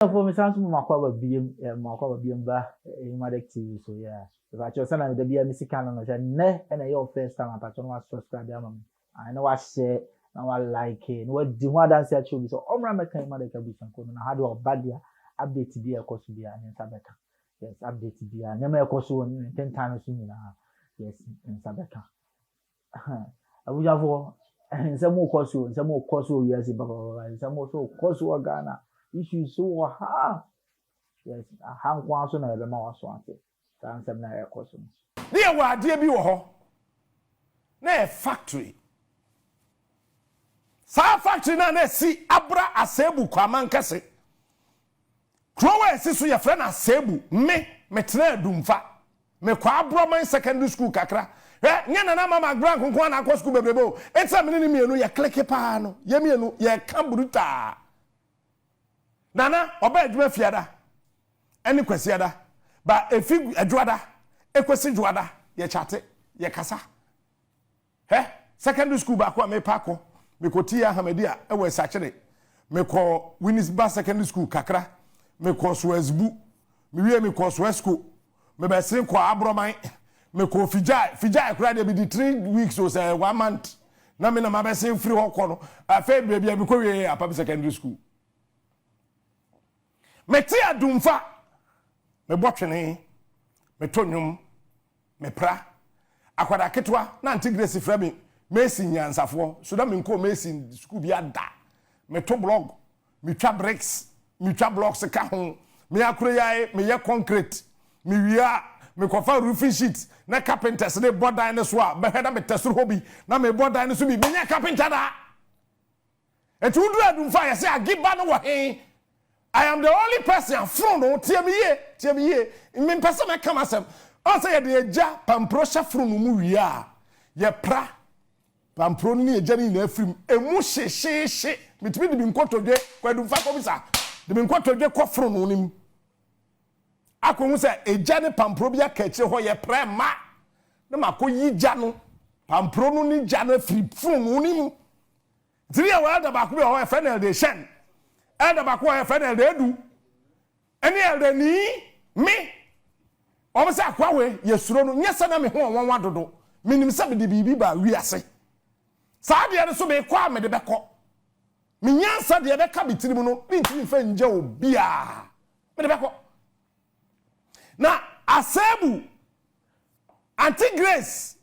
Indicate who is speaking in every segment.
Speaker 1: For me, sounds more BM Emadek TV. So yeah, if I just send the BM music channel, and your first time I was subscribe. I know I share, now I like it. What do you dance at you? So I'm Emadek be some code. How do I bad update to be a course to be an Sabeka? Yes, update to be a never course 10 times in yes, in Sabeka. I would have some more course, some more course, yes, some more so course Ghana. Issues so hard. Yes, a hand once on the mouse wanted. Answer na question.
Speaker 2: Dear, what dear be ho? Na factory. Sa factory na si abra asebu Kwame Nkrumah. Krowe sisu ya friend asebu me tena dumfa. Me kwa abroman secondary school kakra. Nya na mama grand konkon na school bebrebo. Etsa me ni mienu ya kleke pa no. Ye mienu ye kamburuta. Nana oba adwuma fiada eni kwasiada ba efi adwada ekwesi dwada ye chate ye kasa secondary school ba ko me pako me ko tia hamadia e we sachire me ko Winisba secondary school kakra me ko Swesbu me wie me ko Swesco me be sin ko abroman me ko fijai kura de be 3 weeks or say 1 month na me na ma be sin free ho ko no afa bia me ko wie apa secondary school. Me tia dumfa me botwene me tonyum me pra akwada ketwa na antigrace frame Messi nyansafo so da me nko Messi school bia da me to blog me twa bricks me twa blocks ka ho me akure yae me ye concrete me wia me kofa roofing sheet na carpenters ne border ne so a be heda me tesoro hobi na me border ne so bi me nya carpenter da etu du adumfa ye se agiba no wo he. I am the only person from no tie me ye me person me come asem on say the eja pampro sha from mu wia ye pra pampro ni eja ni na afrim emu hye mitimi de bi nkotodwe kwadu fa ko bisa de bi nkotodwe ko from no nim akohu say eja ne pampro bia ka kire ho ye pra ma na makoyi ja no pampro no ni ja na afrim from no nim tiri wa da ba ko be ho e final de shen Eda bakwa friend de edu eni elde ni me o be se akwa we yesuro no nyesa na me ho wonwa dodo minim se be de bibi ba wiase sa de ne so be kwa me de beko me nyansa de be ka bitirimu no bi ntimi fa nje obi a me de beko na asebu anti grace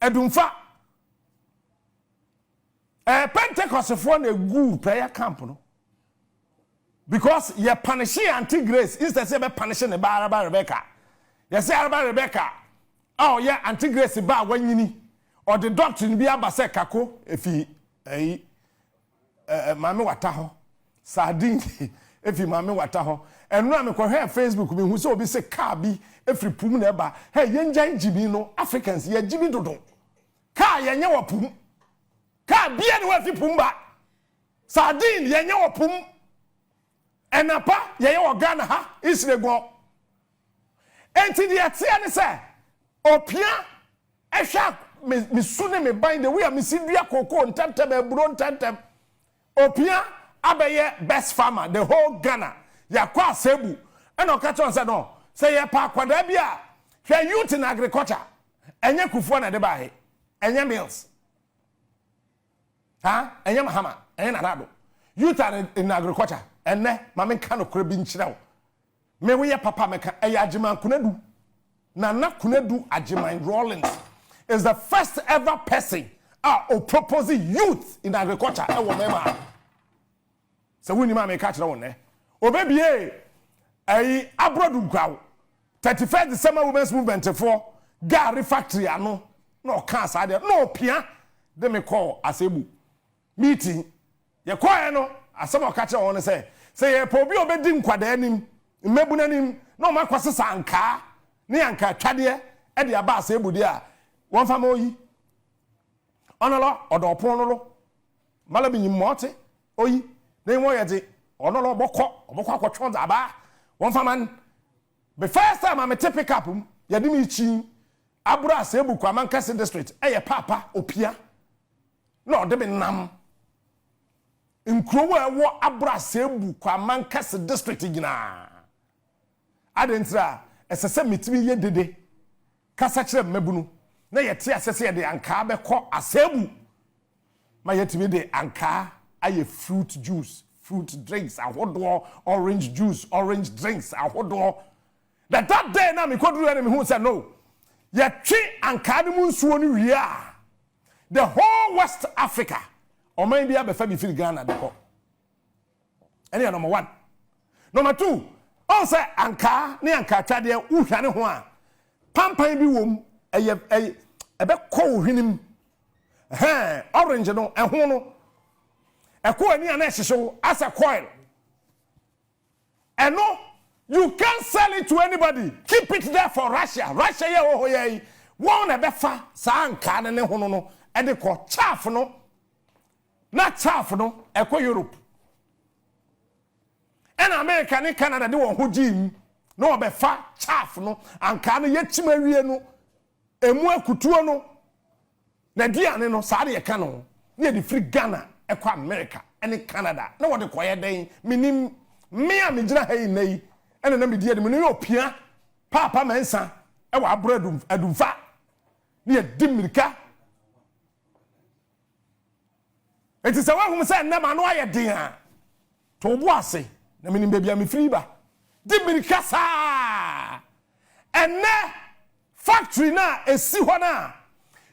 Speaker 2: edumfa Pentecost for na gu prayer camp no. Because you punish anti grace instead of punishing the Baraba Rebecca. You say Araba Rebecca, oh yeah, anti grace ba when you need, or the doctrine be abase kako if he mame wataho sardine if he mame wataho and no me ko here Facebook me hu so be say car bi every pum na ba hey yenjan jibi no Africans ye jibi dodo car yenye wa pum car bia ne wa fi pum ba sardine yenye wa pum enapa ye Ghana ha isrego enti de atia ne se opia ehwa me sune me bind the way me sidua koko ntantem eburo ntantem opia abaye best farmer the whole Ghana ya kwa asebu eno ka chon se no se ye pa kwada bia hwe youth in agriculture enye kufuo na de ba he enye mills ha enye mahama enye narado youth in agriculture enne mame ka no kora bi nkyiraw me we papa meka eya agiman kunadu na kunadu agiman Rollins is the first ever person proposing youth in agriculture e wo mema so woni mame ka kyerɛ won obebie ai abrodu gwaw 31st December women's movement for Gary factory ano no ka sa de no pia de me call asebu meeting ye call no asema okache won say ye po bi obedi nkwada anim mmebu nanim na o makwase sanka ne yanka twade e de aba asebu de a won fa ma oyi onolo odopon no lo mala bi nyimote oyi na mo ye de onolo obokọ akwotwo da aba won fa man the first time I'm a pick up ye de mi chi abura asebu Kwame Nkrumah district e ye papa opia na o de me nam nkrowo ewo abra sebu kwa mankase district gina adentra esese mitimi ye dede kasa kire mmabunu na yete asese ye de anka be kɔ asebu ma yetimi de anka aye fruit juice fruit drinks ahodo orange juice orange drinks ahodo that day na me koduru ene me hu say no yetwe anka ne mu nsuo no wie a the whole West Africa oman bia be fa bi firi Ghana de ko ene number 1 number 2 on say anka ne anka twade uhwane ho a pampan bi wom eye ebe ko hwenim orange no ɛho no ɛko ani ana ɛhyehyɛ as a coil ɛno you can't sell it to anybody keep it there for Russia ye ho ye won na befa saa anka ne ho no ɛde kɔ chaff no na chaff no ɛkɔ Europe ɛna America ne Canada de won ho gim na obefa chaff no anka no yɛkyim awie no emu akutuo no na diane no saa de yɛka no ne de free Ghana ɛkɔ America ɛne Canada na wɔde kɔyɛ den minim me a megyina ha yi nei ɛna na medie de me no opia papa mensa ɛwɔ abro adumfa ne yɛdi mirika enti sɛ wahum sɛ nnɛma no ayɛ den a to bo ase na menim baabi me free ba di mirika saa ɛnɛ factory na esi hɔ na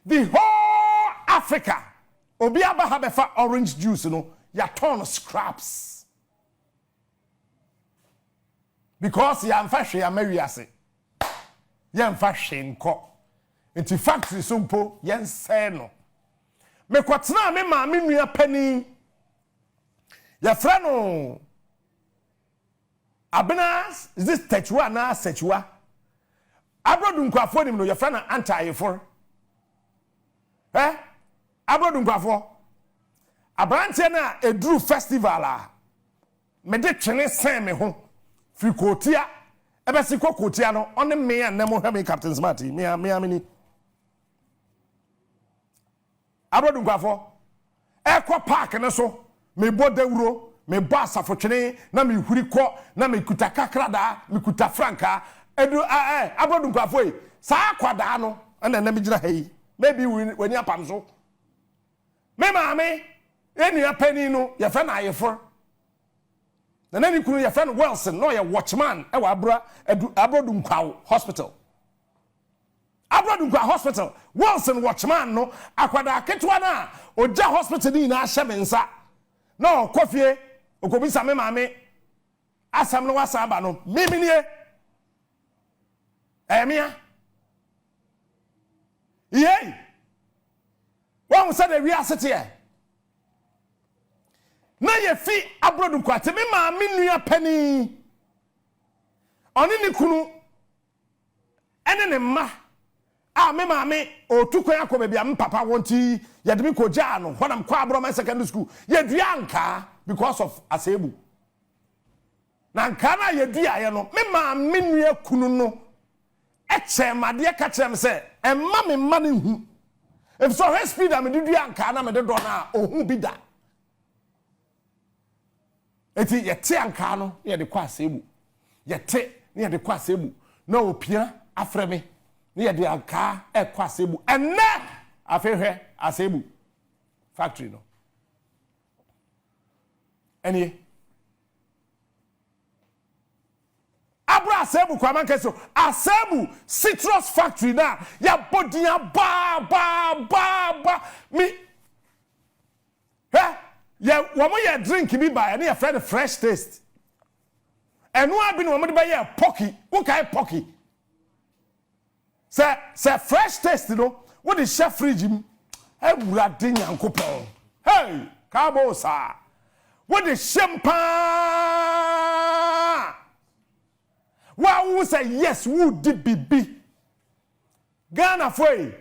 Speaker 2: the whole Africa obi aba ha befa orange juice no ya turn scraps because ya mfa hwe amawiase ya mfa hwe nko enti factory so mpo ya nse no me kwatena me ma me nua pani ya fra no abena is this techua na sechua abrodu nkwafo nim no ya fra na anti-for abrodu nkwafo abranche na eduru festival a me de twene sen me ho fi kotia ebesi kotia no on me an nemo hwe me Captain Smart me amini abrodu nkwafo ekọ park ne so me bodawuro me bo asafo twene na me huri kọ na me kuta kakrada me kuta franka edu abrodu nkwafo yi saa kwada no na me gira ha yi maybe when you apam so me maame eni apani no ye fa na ayefor na nani kunu ye fa no Wilson no ye watchman e wa abrodu nkwawo hospital Wilson watchman no akwada ketwa na oja hospital ni na ahye mensa no kofie okobisa me maame asam no wasa aba no miminie emia yey wọ́n sẹ́ de wi asete ẹ̀ na yẹ fi abrodu kwate me maame nua pani ọ̀ne ne kunu ẹne ne mma a me maame otukwan akọ baabi a me papa wonti yẹ de me ko gya no hɔnam kɔ abrɔman secondary school yɛ dua nka because of asebu na nka na yɛ dua yɛ no me maame nua kunu no ɛkyɛ madeɛ ka kyerɛ me sɛ ɛma me mma ne hu if so high speed am do anka na me de do na ohun bi da eti yete anka no ye de kwa asebu yete ne ye de kwa asebu na opia afre me ne ye de anka e kwa asebu enne afehwe asebu factory no eni abra asebu kwa mankeso asebu citrus factory na ya bodia ba mi womo ye drink bi ba na ya friend fresh taste enu abi no womo de ba ye pocky wo kai pocky se fresh taste no wo de chef fridge mu ewura de nyankopon hey kabo sa wo de shempa who say yes who did bibi Ghana foi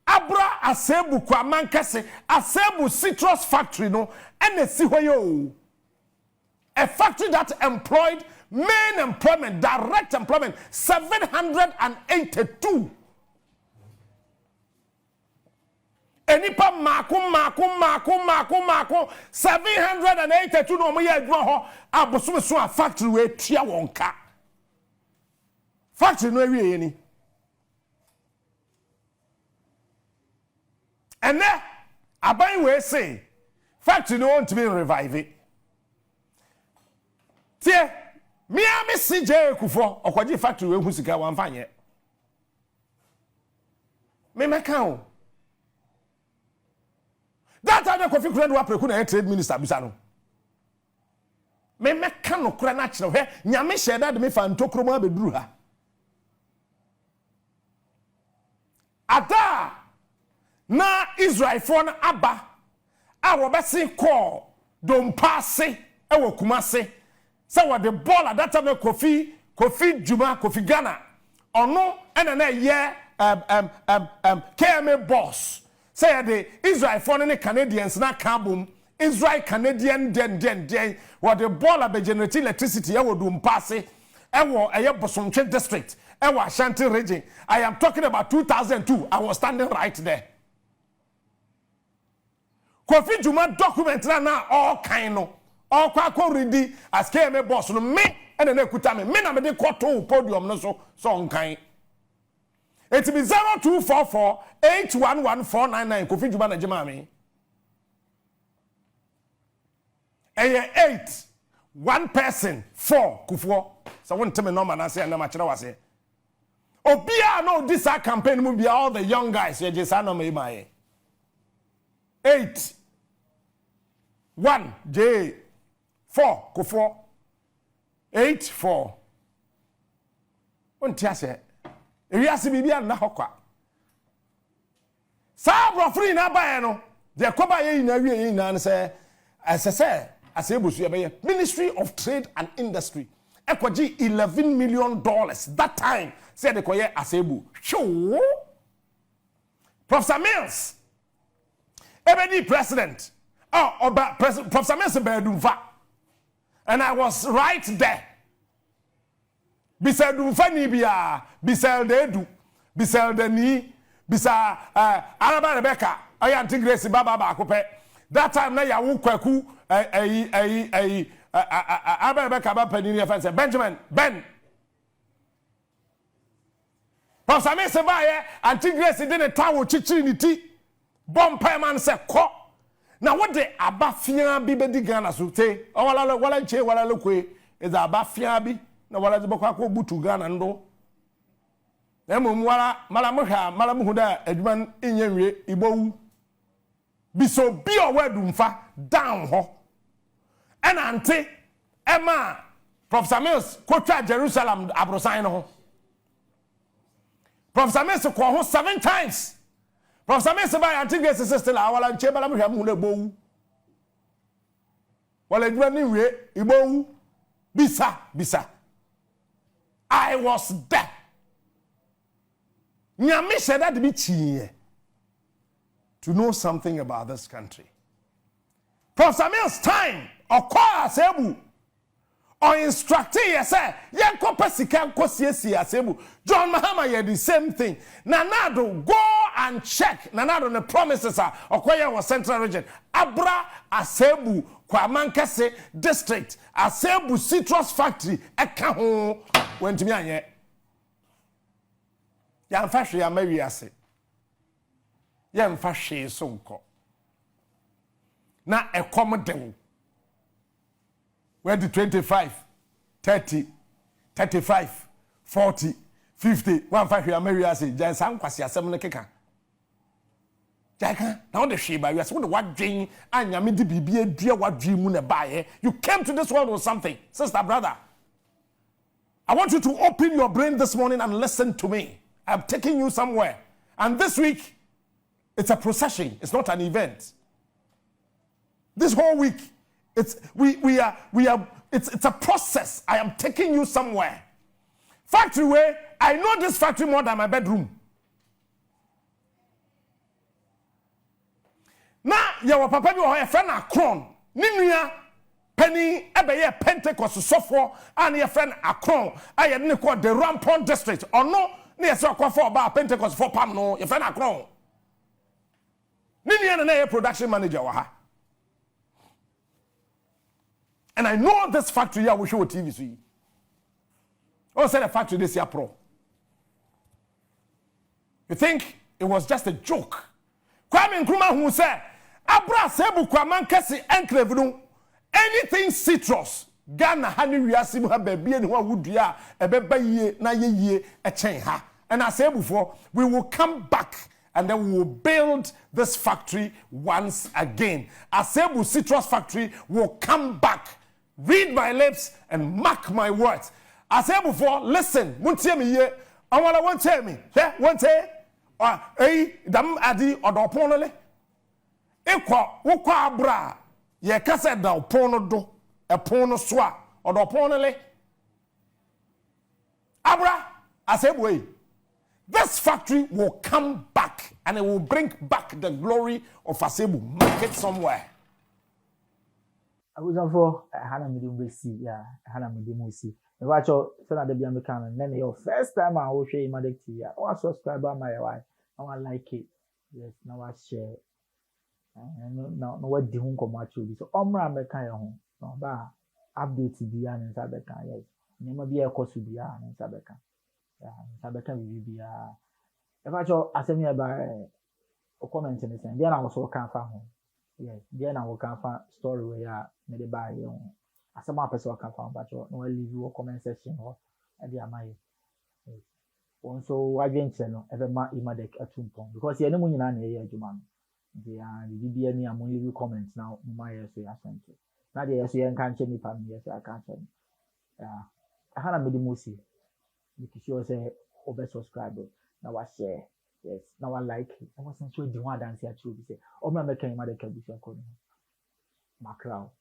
Speaker 2: abra asebu kwa mankase asebu citrus factory no ene si hoyo a factory that employed main employment direct employment 782 enipa mako 782 no mo ye adwuma ho abosom so a factory we tua wonka factory no awie ye ni ene aban we say factory no want to be revive tie me CJ Kufo okwaji factory we hu sika wan fanye me meka o that time Kofi Kura do apreku na trade minister bisa no me meka no kura na kire he nyame sheda de me fa ntokromo abeduru ha ada na Israel for na aba a wo bese call dompa se e wo kumase se wo de ball at that time Kofi Juma Kofi Ghana ono ena na ye KMA boss say the Israel for the Canadians na carbon Israel Canadian den what the ball be generate electricity e wo do mpase e wo eye Bosomtwe district e wo Ashanti region. I am talking about 2002. I was standing right there. Kofi Juma document na all kind no all kwa ready as KMA boss no me and na kuta me na me de kwoto podium no so nkan. It be 0244811499 Kofi Juma na jema me. 8 1 person 4 Kufuor. So won tell me number na say na ma kire wase. Obia no this campaign mu be all the young guys ye just no me mai. 8 1 J 4 Kufuor 8 4 on tia say ewiase bibia na hokwa sa brofri na bae no de koba ye na wie ye na say asese asebosu ye be Ministry of Trade and Industry ekwaji $11 million that time say de koye asebu show Professor Mills ebedi president Professor Mills bedumfa and I was right there. Bisa dumfa ni bia bisa dedu bisa dani bisa araba Rebecca aya antigrace baba ba akopɛ that time na ya wo kwaku araba Rebecca ba panini ya fanse Benjamin Ben Professor Mills ba ye antigrace de ne tawo chichiri ni ti bompa man se kɔ na what the abafia bi bedi Ghana so te wala nche wala lokwe is abafia bi na wala zibokwa ko butu Ghana ndo na wala malamu huda adwan enyenwe ibowu biso bi owedu mfa down ho and ante ema Professor Mills kwotwa Jerusalem abrosan no ho Professor Mills ko ho 7 times Professor Mills by antigrace system wala nche malamu hwa mu na bowu wala adwan ni we ibowu bisa I was there. Nyame said that be to know something about this country. Professor Mills' time, or call asebu, or instructing yourself, yanko pesika nko siesi asebu. John Mahama ye the same thing. Nanado go and check. Nanado the promises are Okoye was Central Region. Abra asebu Kwame Nkrumah district asebu citrus factory eka ho wentimi anye. Ya mfahwe ya mawi ase. Ya mfahwe so nko. Na ekom dewo. Went to 25, 30, 35, 40, 50. One five year marry as a giant sankwasi asem ne keka. Jaka, now the sheba, you are so what dream and yamidi bibi dear what dream mun buy. You came to this world with something, sister, brother. I want you to open your brain this morning and listen to me. I'm taking you somewhere. And this week, it's a procession, it's not an event. This whole week, it's a process. I am taking you somewhere. Factory way, I know this factory more than my bedroom. Now, your papa you are a friend Akron. Ninuya penny ebeye Pentecost software and your friend Akron. I had call the Rampont district or no near so for about Pentecost for Pam no your friend Akron. Nini na a production manager waha. And I know this factory here we show TV see. Oh, say the factory this year pro. You think it was just a joke? Kwame Nkrumah who said, Abra sebu Kwame Nkesi enclave no anything citrus. Ghana hani wiase ha baby and who would ya ebeba ye na ye a chain ha. And I said before, we will come back and then we will build this factory once again. Asebu Citrus Factory will come back. Read my lips and mark my words. I said before, listen, won't tell me here. I won't tell me. Yeah, won't tell. Dam adi odoponole. Ukwa abra. Ye kase da opono do. Opono swa. Odoponole. Abra. I said, wait. This factory will come back and it will bring back the glory of Asebu. Market somewhere.
Speaker 1: I was for Hannah Medium see, yeah, Hannah Medium see. The watch out, Senator Biamican, and then your first time I will show you Emadek TV. I want to subscribe on my wife. Now I like it. Yes, now I share. And now what the home come actually. So, Omra Mekaya home. No, ba update the an in Sabeka, yes. Never be a course to be an in Sabeka. Sabeka will be a. If I show I send me about a comment in the same, then I was so can't find home. Yes, then I will come find story where made the buy you. As some person can find, but no leave you a comment section or at the amay. Also, I didn't say no, ever my Emadek at 2 points because you know, you man. The BBN, I'm only comments now. My so I sent it. Now, the SN can't change me for me, yes, I can't change. I had a medimusi because she was a over subscriber. Now I share. Yes, now I like it. I wasn't sure the one dance here too. Say, oh, my making Emadek a bit of macro.